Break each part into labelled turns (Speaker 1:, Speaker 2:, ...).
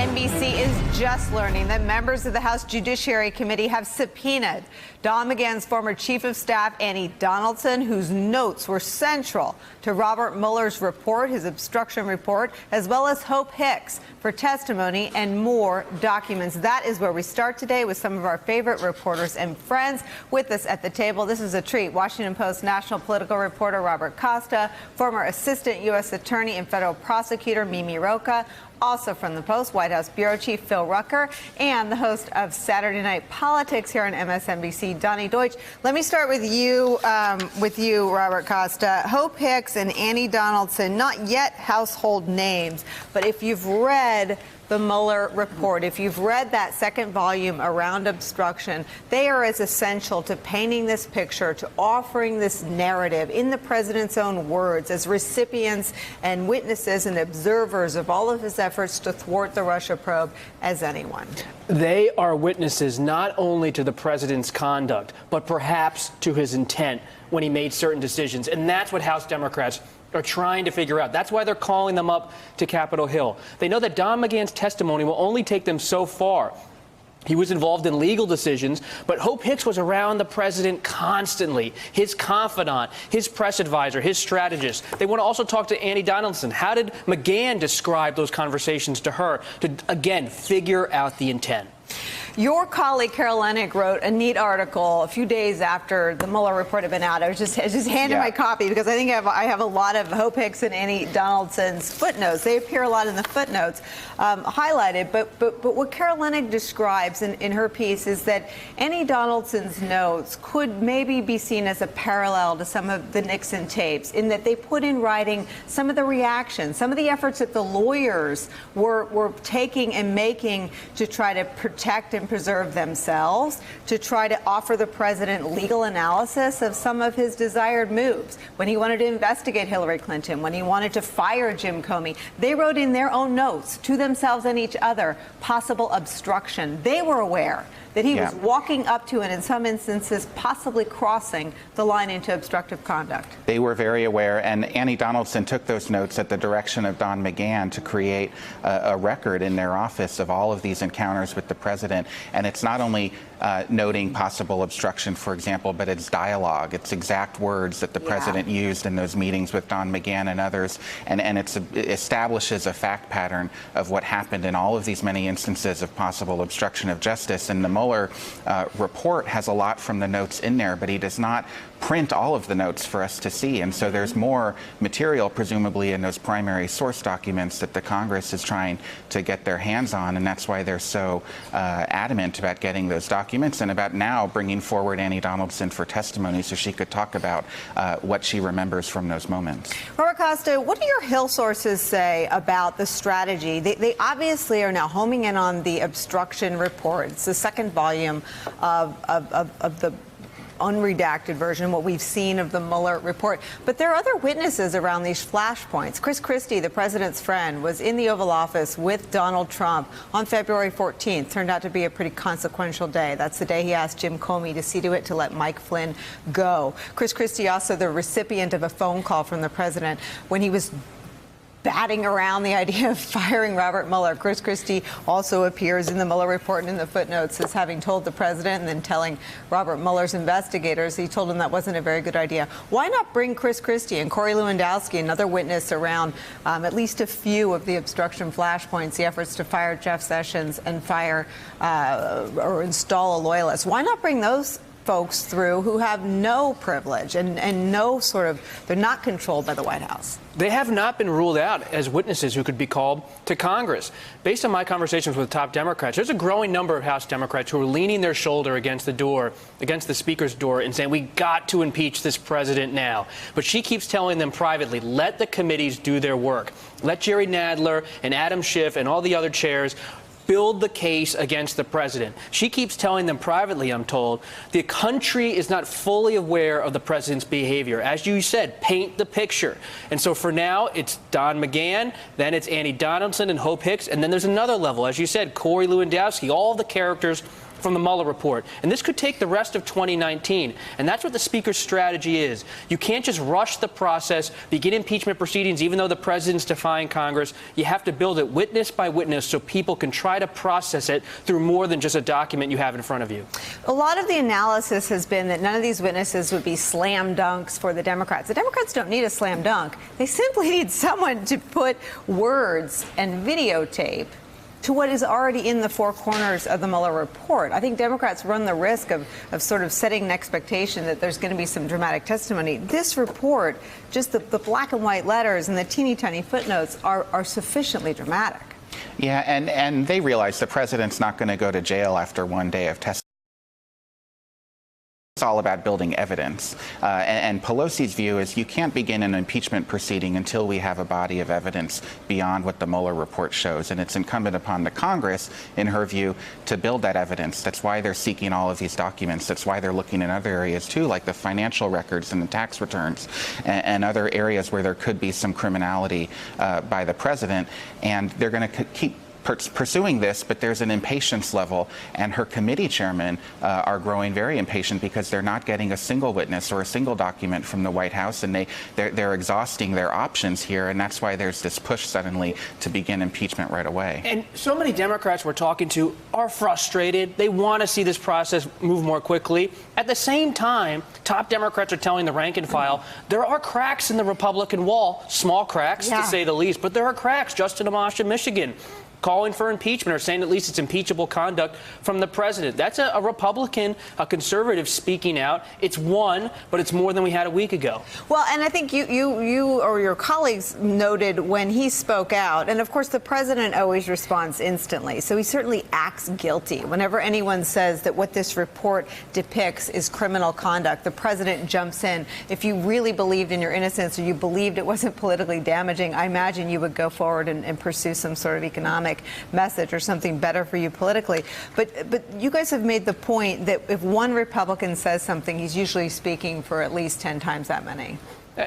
Speaker 1: NBC is just learning that members of the House Judiciary Committee have subpoenaed Don McGahn's former chief of staff, Annie Donaldson, whose notes were central to Robert Mueller's report, his obstruction report, as well as Hope Hicks for testimony and more documents. That is where we start today with some of our favorite reporters and friends with us at the table. This is a treat. Washington Post national political reporter Robert Costa, former assistant U.S. attorney and federal prosecutor Mimi Rocah, also from the Post, White House bureau chief Phil Rucker, and the host of Saturday Night Politics here on MSNBC, Donnie Deutsch. Let me start with you, Robert Costa. Hope Hicks and Annie Donaldson, not yet household names, but if you've read the Mueller report, if you've read that second volume around obstruction, they are as essential to painting this picture, to offering this narrative in the president's own words as recipients and witnesses and observers of all of his efforts to thwart the Russia probe as anyone.
Speaker 2: They are witnesses not only to the president's conduct, but perhaps to his intent when he made certain decisions. And that's what House Democrats are trying to figure out. That's why they're calling them up to Capitol Hill. They know that Don McGahn's testimony will only take them so far. He was involved in legal decisions, but Hope Hicks was around the president constantly, his confidant, his press advisor, his strategist. They want to also talk to Annie Donaldson. How did McGahn describe those conversations to her to, again, figure out the intent?
Speaker 1: Your colleague, Carol Leonnig, wrote a neat article a few days after the Mueller report had been out. I was just handed my copy because I think I have a lot of Hope Hicks and Annie Donaldson's footnotes. They appear a lot in the footnotes highlighted. But what Carol Leonnig describes in her piece is that Annie Donaldson's notes could maybe be seen as a parallel to some of the Nixon tapes in that they put in writing some of the reactions, some of the efforts that the lawyers were taking and making to try to protect and preserve themselves, to try to offer the president legal analysis of some of his desired moves. When he wanted to investigate Hillary Clinton, when he wanted to fire Jim Comey, they wrote in their own notes to themselves and each other possible obstruction. They were aware that he was walking up to and in some instances possibly crossing the line into obstructive conduct.
Speaker 3: They were very aware, and Annie Donaldson took those notes at the direction of Don McGahn to create a record in their office of all of these encounters with the president. And it's not only noting possible obstruction, for example, but it's dialogue. It's exact words that the president used in those meetings with Don McGahn and others. And it establishes a fact pattern of what happened in all of these many instances of possible obstruction of justice. And the Mueller report has a lot from the notes in there, but he does not print all of the notes for us to see. And so there's more material, presumably, in those primary source documents that the Congress is trying to get their hands on. And that's why they're so adamant about getting those documents and about now bringing forward Annie Donaldson for testimony so she could talk about what she remembers from those moments.
Speaker 1: Robert Costa, what do your Hill sources say about the strategy? They obviously are now homing in on the obstruction report. It's the second volume of the unredacted version, what we've seen of the Mueller report. But there are other witnesses around these flashpoints. Chris Christie, the president's friend, was in the Oval Office with Donald Trump on February 14th. Turned out to be a pretty consequential day. That's the day he asked Jim Comey to see to it to let Mike Flynn go. Chris Christie, also the recipient of a phone call from the president when he was batting around the idea of firing Robert Mueller. Chris Christie also appears in the Mueller report and in the footnotes as having told the president and then telling Robert Mueller's investigators he told him that wasn't a very good idea. Why not bring Chris Christie and Corey Lewandowski, another witness around at least a few of the obstruction flashpoints, the efforts to fire Jeff Sessions and fire or install a loyalist? Why not bring those folks through who have no privilege and no sort of, they're not controlled by the White House?
Speaker 2: They have not been ruled out as witnesses who could be called to Congress. Based on my conversations with top Democrats, there's a growing number of House Democrats who are leaning their shoulder against the door, against the Speaker's door, and saying, we got to impeach this president now. But she keeps telling them privately, let the committees do their work. Let Jerry Nadler and Adam Schiff and all the other chairs build the case against the president. She keeps telling them privately, I'm told, the country is not fully aware of the president's behavior. As you said, paint the picture. And so for now, it's Don McGahn, then it's Annie Donaldson and Hope Hicks, and then there's another level, as you said, Corey Lewandowski, all the characters from the Mueller report. And this could take the rest of 2019. And that's what the Speaker's strategy is. You can't just rush the process, begin impeachment proceedings, even though the president's defying Congress. You have to build it witness by witness so people can try to process it through more than just a document you have in front of you.
Speaker 1: A lot of the analysis has been that none of these witnesses would be slam dunks for the Democrats. The Democrats don't need a slam dunk. They simply need someone to put words and videotape to what is already in the four corners of the Mueller report. I think Democrats run the risk of sort of setting an expectation that there's going to be some dramatic testimony. This report, just the black and white letters and the teeny tiny footnotes are sufficiently dramatic.
Speaker 3: Yeah, and they realize the president's not going to go to jail after one day of testimony. It's all about building evidence. And Pelosi's view is you can't begin an impeachment proceeding until we have a body of evidence beyond what the Mueller report shows. And it's incumbent upon the Congress, in her view, to build that evidence. That's why they're seeking all of these documents. That's why they're looking in other areas, too, like the financial records and the tax returns and other areas where there could be some criminality by the president. And they're going to keep pursuing this, but there's an impatience level, and her committee chairmen are growing very impatient because they're not getting a single witness or a single document from the White House, and they're exhausting their options here, and that's why there's this push suddenly to begin impeachment right away.
Speaker 2: And so many Democrats we're talking to are frustrated. They want to see this process move more quickly. At the same time, top Democrats are telling the rank and file there are cracks in the Republican wall, small cracks to say the least, but there are cracks. Justin Amash in Michigan calling for impeachment or saying at least it's impeachable conduct from the president. That's a Republican, a conservative speaking out. It's one, but it's more than we had a week ago.
Speaker 1: Well, and I think you or your colleagues noted when he spoke out, and of course the president always responds instantly, so he certainly acts guilty. Whenever anyone says that what this report depicts is criminal conduct, the president jumps in. If you really believed in your innocence or you believed it wasn't politically damaging, I imagine you would go forward and pursue some sort of economic message or something better for you politically. But you guys have made the point that if one Republican says something, he's usually speaking for at least 10 times that many.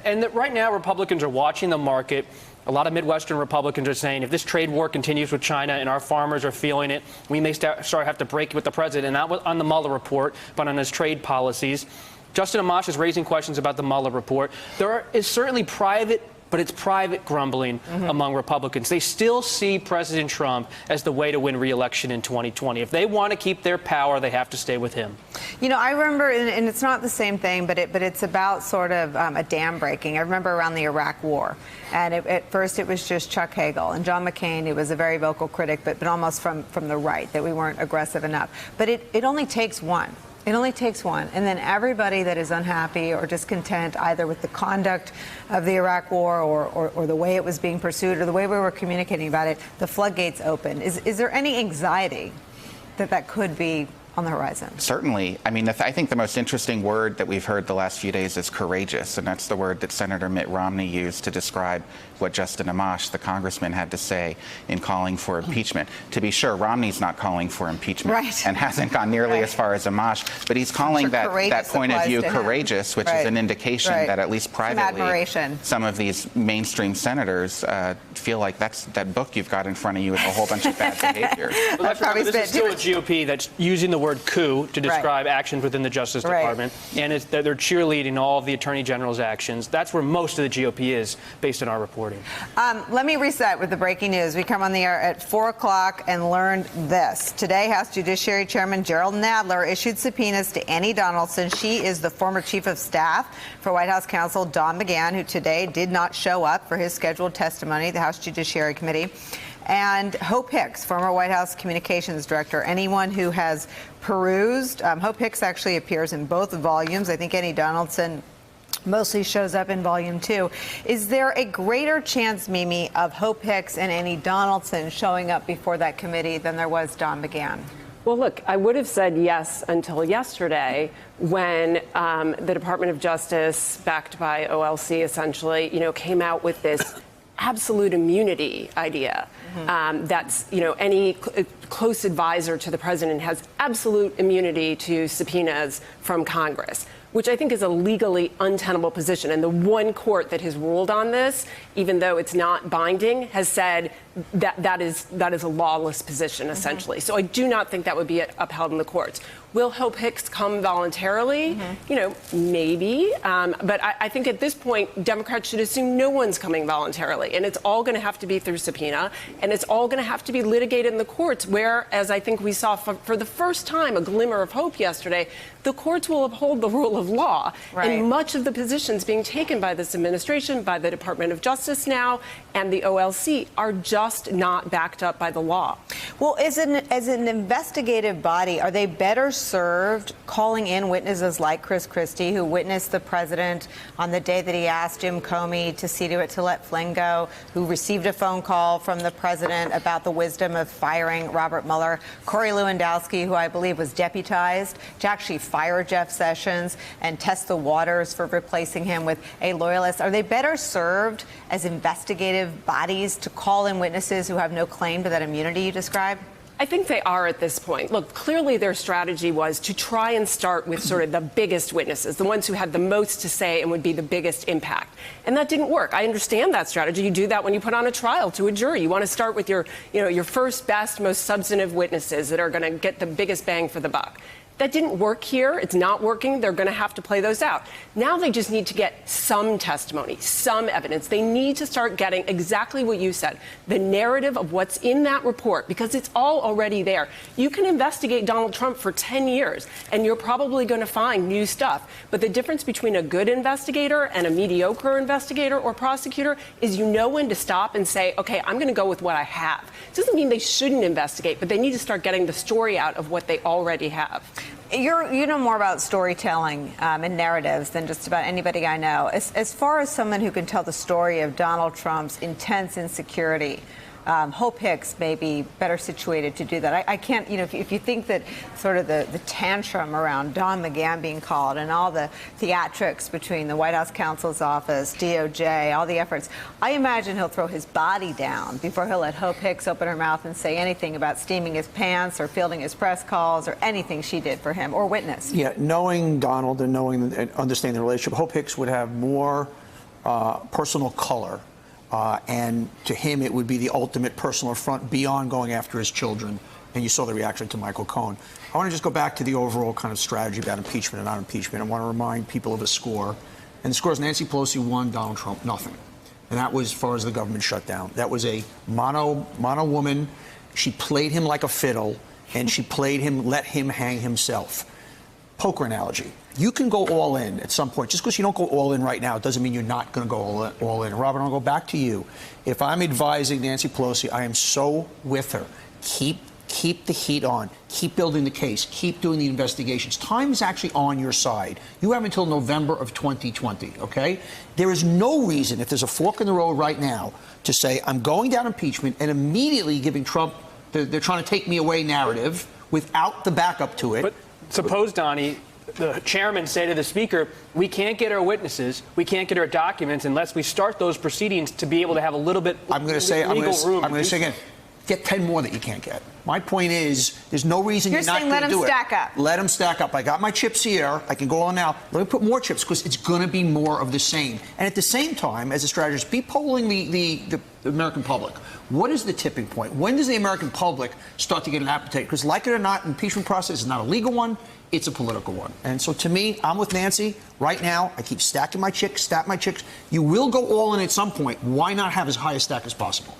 Speaker 2: And that right now Republicans are watching the market. A lot of Midwestern Republicans are saying if this trade war continues with China and our farmers are feeling it, we may have to break with the president, not on the Mueller report, but on his trade policies. Justin Amash is raising questions about the Mueller report. There is certainly but it's private grumbling among Republicans. They still see President Trump as the way to win re-election in 2020. If they want to keep their power, they have to stay with him.
Speaker 1: You know, I remember, and it's not the same thing, but it's about sort of a dam breaking. I remember around the Iraq War, and at first it was just Chuck Hagel and John McCain. He was a very vocal critic, but almost from the right, that we weren't aggressive enough. But it only takes one. It only takes one. And then everybody that is unhappy or discontent either with the conduct of the Iraq War or the way it was being pursued or the way we were communicating about it, the floodgates open. Is there any anxiety that could be on the horizon?
Speaker 3: Certainly. I mean, I think the most interesting word that we've heard the last few days is courageous, and that's the word that Senator Mitt Romney used to describe what Justin Amash, the congressman, had to say in calling for impeachment. To be sure, Romney's not calling for impeachment and hasn't gone nearly as far as Amash, but he's calling that point of view courageous, which is an indication that at least privately some of these mainstream senators feel like that book you've got in front of you is a whole bunch of bad behavior.
Speaker 2: Well, this is still a GOP that's using the word coup to describe actions within the Justice Department, and they're cheerleading all of the Attorney General's actions. That's where most of the GOP is, based on our reporting.
Speaker 1: Let me reset with the breaking news. We come on the air at 4 o'clock and learned this. Today, House Judiciary Chairman Gerald Nadler issued subpoenas to Annie Donaldson. She is the former chief of staff for White House counsel Don McGahn, who today did not show up for his scheduled testimony at the House Judiciary Committee. And Hope Hicks, former White House communications director. Anyone who has perused, Hope Hicks actually appears in both volumes. I think Annie Donaldson mostly shows up in volume 2. Is there a greater chance, Mimi, of Hope Hicks and Annie Donaldson showing up before that committee than there was Don McGahn?
Speaker 4: Well, look, I would have said yes until yesterday when the Department of Justice, backed by OLC essentially, came out with this absolute immunity idea. That's, any close advisor to the president has absolute immunity to subpoenas from Congress. which I think is a legally untenable position. And the one court that has ruled on this, even though it's not binding, has said that that is a lawless position, essentially. So I do not think that would be upheld in the courts. Will Hope Hicks come voluntarily? You know, maybe. But I think at this point, Democrats should assume no one's coming voluntarily. And it's all going to have to be through subpoena. And it's all going to have to be litigated in the courts, where, as I think we saw for the first time, a glimmer of hope yesterday, the courts will uphold the rule of law.
Speaker 1: Right.
Speaker 4: And much of the positions being taken by this administration, by the Department of Justice now, and the OLC are just not backed up by the law.
Speaker 1: Well, as an investigative body, are they better served calling in witnesses like Chris Christie, who witnessed the president on the day that he asked Jim Comey to see to it to let Flynn go, who received a phone call from the president about the wisdom of firing Robert Mueller, Corey Lewandowski, who I believe was deputized to actually fire Jeff Sessions and test the waters for replacing him with a loyalist? Are they better served as investigative bodies to call in witnesses who have no claim to that immunity you described?
Speaker 4: I think they are at this point. Look, clearly their strategy was to try and start with sort of the biggest witnesses, the ones who had the most to say and would be the biggest impact. And that didn't work. I understand that strategy. You do that when you put on a trial to a jury. You want to start with your first, best, most substantive witnesses that are going to get the biggest bang for the buck. That didn't work here. It's not working. They're going to have to play those out. Now they just need to get some testimony, some evidence. They need to start getting exactly what you said, the narrative of what's in that report, because it's all already there. You can investigate Donald Trump for 10 years, and you're probably going to find new stuff. But the difference between a good investigator and a mediocre investigator or prosecutor is you know when to stop and say, OK, I'm going to go with what I have. It doesn't mean they shouldn't investigate, but they need to start getting the story out of what they already have.
Speaker 1: You know more about storytelling and narratives than just about anybody I know. As far as someone who can tell the story of Donald Trump's intense insecurity, Hope Hicks may be better situated to do that. I can't, if you think that sort of the tantrum around Don McGahn being called and all the theatrics between the White House counsel's office, DOJ, all the efforts, I imagine he'll throw his body down before he'll let Hope Hicks open her mouth and say anything about steaming his pants or fielding his press calls or anything she did for him or witnessed.
Speaker 5: Yeah, knowing Donald and knowing and understanding the relationship, Hope Hicks would have more personal color. And to him, it would be the ultimate personal affront beyond going after his children. And you saw the reaction to Michael Cohen. I want to just go back to the overall kind of strategy about impeachment and not impeachment. I want to remind people of a score. And the score is Nancy Pelosi won, Donald Trump nothing. And that was as far as the government shut down. That was a mono woman. She played him like a fiddle, and she played him, let him hang himself. Poker analogy. You can go all in at some point. Just because you don't go all in right now, it doesn't mean you're not going to go all in. Robert, I'll go back to you. If I'm advising Nancy Pelosi, I am so with her. Keep the heat on. Keep building the case. Keep doing the investigations. Time is actually on your side. You have until November of 2020, okay? There is no reason, if there's a fork in the road right now, to say, I'm going down impeachment and immediately giving Trump, they're trying to take me away narrative without the backup to it.
Speaker 2: But suppose, Donnie, the chairman say to the speaker, we can't get our witnesses, we can't get our documents unless we start those proceedings to be able to have a little bit
Speaker 5: I'm going to say again, get 10 more that you can't get. My point is, there's no reason you're not going to do it.
Speaker 1: You're saying let them stack up.
Speaker 5: Let them stack up. I got my chips here. I can go on now. Let me put more chips because it's going to be more of the same. And at the same time, as a strategist, be polling the American public. What is the tipping point? When does the American public start to get an appetite? Because like it or not, impeachment process is not a legal one. It's a political one. And so to me, I'm with Nancy right now. I keep stacking my chips, stack my chips. You will go all in at some point. Why not have as high a stack as possible?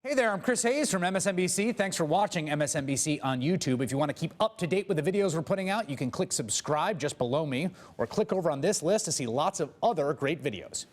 Speaker 6: Hey there, I'm Chris Hayes from MSNBC. Thanks for watching MSNBC on YouTube. If you want to keep up to date with the videos we're putting out, you can click subscribe just below me or click over on this list to see lots of other great videos.